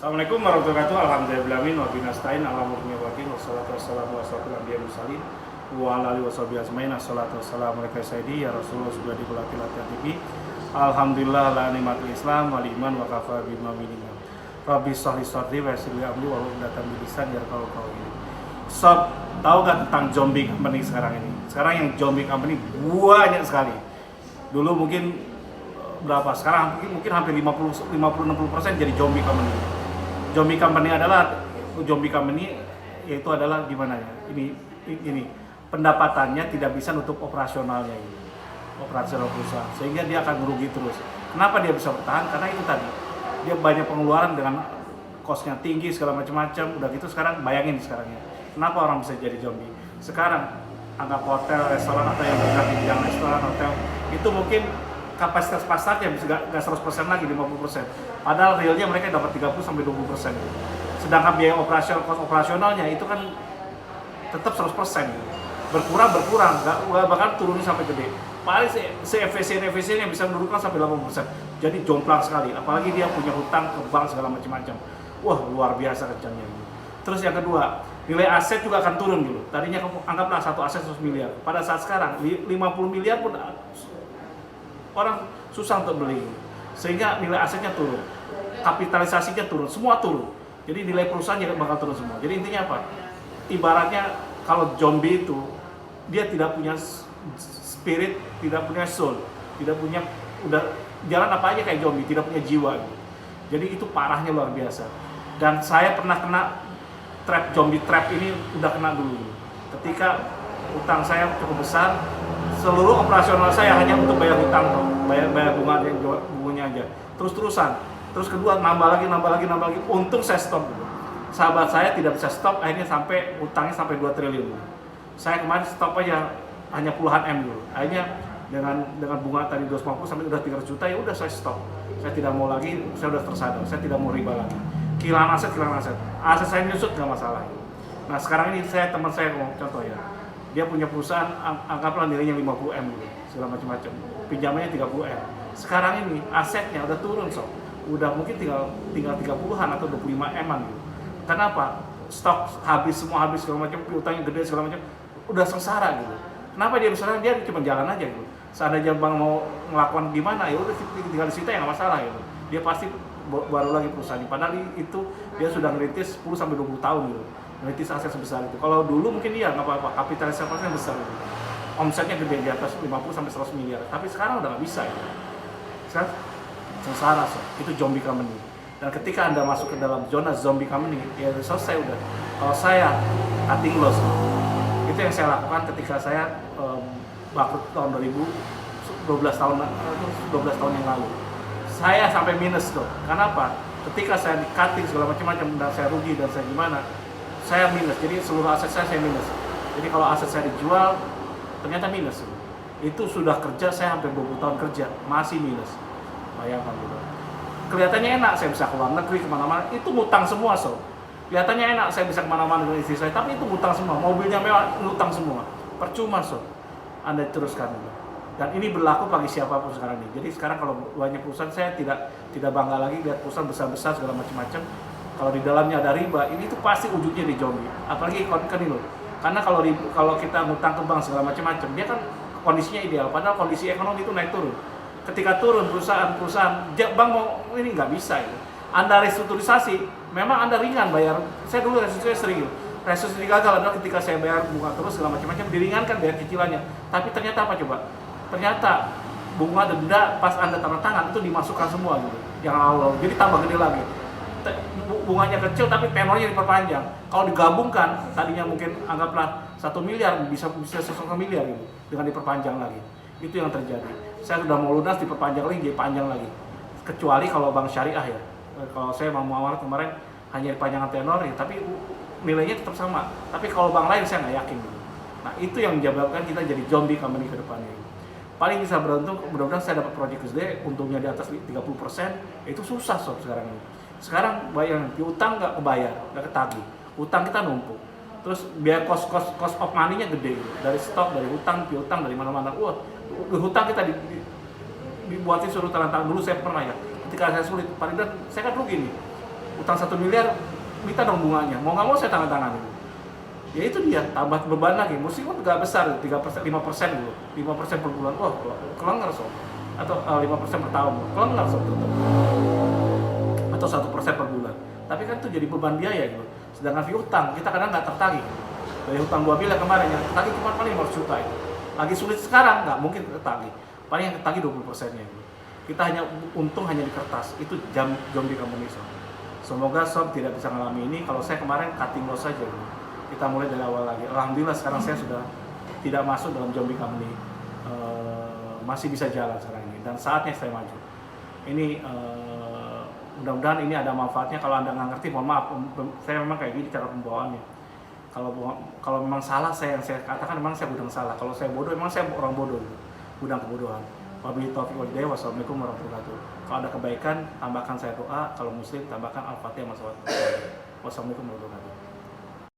Assalamualaikum warahmatullahi wabarakatuh. Alhamdulillahirabbil alamin wa bihi nasta'in ala umuri wakin wassalatu wassalamu ala asyrofil anbiya'i mursalin wa ala alihi washabihi ajmain. Assalatu wassalamu ala sayyidi ya Rasulullah subhanahu wa ta'ala. Alhamdulillah la nikmatul Islam wal iman wa kafa bima minna. Rabbi shrah li sadri wa yassir li amri wa hlul 'uqdatam min lisani yafqahu qawli. Sob, tahu gak tentang zombie company sekarang ini? Sekarang yang zombie company banyak sekali. Dulu mungkin berapa? Sekarang mungkin hampir 50-60% jadi zombie company. Zombie company yaitu adalah gimana ya? Ini pendapatannya tidak bisa nutup operasionalnya ini. Operasional perusahaan, sehingga dia akan merugi terus. Kenapa dia bisa bertahan? Karena itu tadi, dia banyak pengeluaran dengan kosnya tinggi segala macam-macam. Udah gitu sekarang bayangin sekarangnya, kenapa orang bisa jadi zombie? Sekarang anggap hotel, restoran atau yang bergerak di bidang restoran, hotel itu mungkin kapasitas pasarnya bisa nggak 100% lagi, 50%. Padahal realnya mereka dapat 30-20%. Sedangkan biaya kos operasionalnya itu kan tetap 100%. Berkurang, nggak bakal turunin sampai gede. Paling se-efisien yang bisa menurunkan sampai 80%. Jadi jomplang sekali, apalagi dia punya hutang ke bank segala macam-macam. Wah, luar biasa kencangnya. Terus yang kedua, nilai aset juga akan turun dulu. Tadinya anggaplah satu aset 100 miliar. Pada saat sekarang 50 miliar pun orang susah untuk beli. Sehingga nilai asetnya turun, kapitalisasinya turun, semua turun. Jadi nilai perusahaan juga bakal turun semua. Jadi intinya apa? Ibaratnya kalau zombie itu dia tidak punya spirit, tidak punya soul, tidak punya, udah jalan apa aja kayak zombie, tidak punya jiwa gitu. Jadi itu parahnya luar biasa. Dan saya pernah kena zombie trap ini, udah kena dulu. Ketika utang saya cukup besar, seluruh operasional saya hanya untuk bayar hutang, bayar bunganya aja. Terus kedua nambah lagi. Untung saya stop dulu. Sahabat saya tidak bisa stop, akhirnya sampai utangnya sampai 2 triliun. Saya kemarin stop aja hanya puluhan M dulu. Akhirnya dengan bunga tadi 250 sampai udah 300 juta, ya udah saya stop. Saya tidak mau lagi, saya udah tersadar, saya tidak mau riba lagi. Kehilangan aset. Aset saya nyusut nggak masalah. Nah sekarang ini teman saya contoh ya, dia punya perusahaan, anggaplah nilainya 50 M gitu, segala macam-macam. Pinjamannya 30 M. Sekarang ini asetnya udah turun udah mungkin tinggal 30-an atau 25 M-an gitu. Kenapa? Stok semua habis segala macam, utangnya gede segala macam, udah sengsara gitu. Kenapa dia misalnya dia cuma jalan aja gitu. Seandainya bang mau ngelakukan gimana, ya udah tinggal disita ya nggak masalah gitu. Dia pasti baru lagi perusahaan. Padahal itu dia sudah ngerintis 10-20 tahun gitu. Ngerintis aset sebesar itu. Kalau dulu mungkin iya nggak apa-apa, kapitalisasinya besar gitu. Omsetnya gede di atas 50-100 miliar. Tapi sekarang udah nggak bisa gitu. Sekarang sengsara itu zombie company. Dan ketika Anda masuk ke dalam zona zombie company, ya selesai udah. Kalau saya cutting loss, itu yang saya lakukan ketika saya bangkrut tahun 12 tahun yang lalu. Saya sampai minus tuh. Kenapa? Ketika saya di cutting segala macam-macam dan saya rugi dan saya gimana, saya minus. Jadi seluruh aset saya minus. Jadi kalau aset saya dijual, ternyata minus. Itu sudah kerja, saya hampir 20 tahun kerja, masih minus. Bayangkan gitu. Kelihatannya enak, saya bisa keluar negeri kemana-mana, itu ngutang semua Kelihatannya enak, saya bisa kemana-mana dengan istri saya, tapi itu ngutang semua, mobilnya mewah, ngutang semua. Percuma Anda teruskan gitu. Dan ini berlaku bagi siapapun sekarang ini. Jadi sekarang kalau banyak perusahaan, saya tidak bangga lagi lihat perusahaan besar-besar segala macam-macam. Kalau di dalamnya ada riba, ini tuh pasti ujungnya di zombie. Apalagi kan ini loh. Karena kalau kita ngutang ke bank segala macam-macam, dia kan kondisinya ideal, padahal kondisi ekonomi itu naik turun. Ketika turun perusahaan, bank mau ini nggak bisa gitu. Anda restrukturisasi, memang Anda ringan bayar. Saya dulu restrukturisasi sering gitu. Restrukturisasi gagal adalah ketika saya bayar bunga terus segala macam-macam, diringankan bayar cicilannya. Tapi ternyata apa coba? Ternyata bunga denda pas Anda tanda tangan itu dimasukkan semua gitu. Yang awal, jadi tambah gede lagi. Bunganya kecil tapi tenornya diperpanjang. Kalau digabungkan, tadinya mungkin anggaplah 1 miliar bisa 1 miliar gitu, dengan diperpanjang lagi. Itu yang terjadi. Saya sudah mau lunas, diperpanjang lagi, jadi panjang lagi. Kecuali kalau bank syariah ya. Kalau saya mau muamalah kemarin hanya panjangan tenor ya, tapi nilainya tetap sama. Tapi kalau bank lain saya nggak yakin gitu. Nah itu yang menyebabkan kita jadi zombie company ke depannya. Paling bisa beruntung, mudah-mudahan saya dapat proyek gede, untungnya di atas 30%, itu susah sekarang ini. Sekarang bayang, piutang nggak kebayar, nggak ketagih. Utang kita numpuk. Terus biaya cost of money-nya gede gitu. Dari stok, dari utang, piutang, dari mana-mana. Wah, hutang kita dibuatin suruh tanda tangan dulu, saya pernah ya. Ketika saya sulit, paling saya kan rugi nih. utang 1 miliar, minta dong bunganya, mau nggak mau saya tangan gitu. Ya itu dia, tambah beban lagi, meskipun nggak besar, 3%, 5% gitu, 5% per bulan, wah kelengar sob, atau 5% per tahun, kelengar sob tetap, atau 1% per bulan, tapi kan itu jadi beban biaya gitu. Sedangkan piutang, kita kadang nggak tertagih, dari hutang 2 miliar kemarin, yang tertagih cuma paling 500 juta itu, lagi sulit sekarang, nggak mungkin tertagih, paling yang tertagih 20%-nya gitu. Kita hanya untung hanya di kertas, itu zombie company sob. Semoga sob tidak bisa mengalami ini. Kalau saya kemarin cutting loss saja gitu. Kita mulai dari awal lagi. Alhamdulillah sekarang saya sudah tidak masuk dalam zombie company, masih bisa jalan sekarang ini dan saatnya saya maju. Ini mudah-mudahan ini ada manfaatnya. Kalau Anda nggak ngerti, mohon maaf, saya memang kayak gini cara pembawaannya. Kalau memang salah yang saya katakan memang saya gudang salah. Kalau saya bodoh memang saya orang bodoh, gudang kebodohan. Wabillahi taufiq wal hidayah. Wassalamualaikum warahmatullahi wabarakatuh. Kalau ada kebaikan tambahkan saya doa, kalau muslim tambahkan al-fatihah. Wassalamualaikum warahmatullahi wabarakatuh.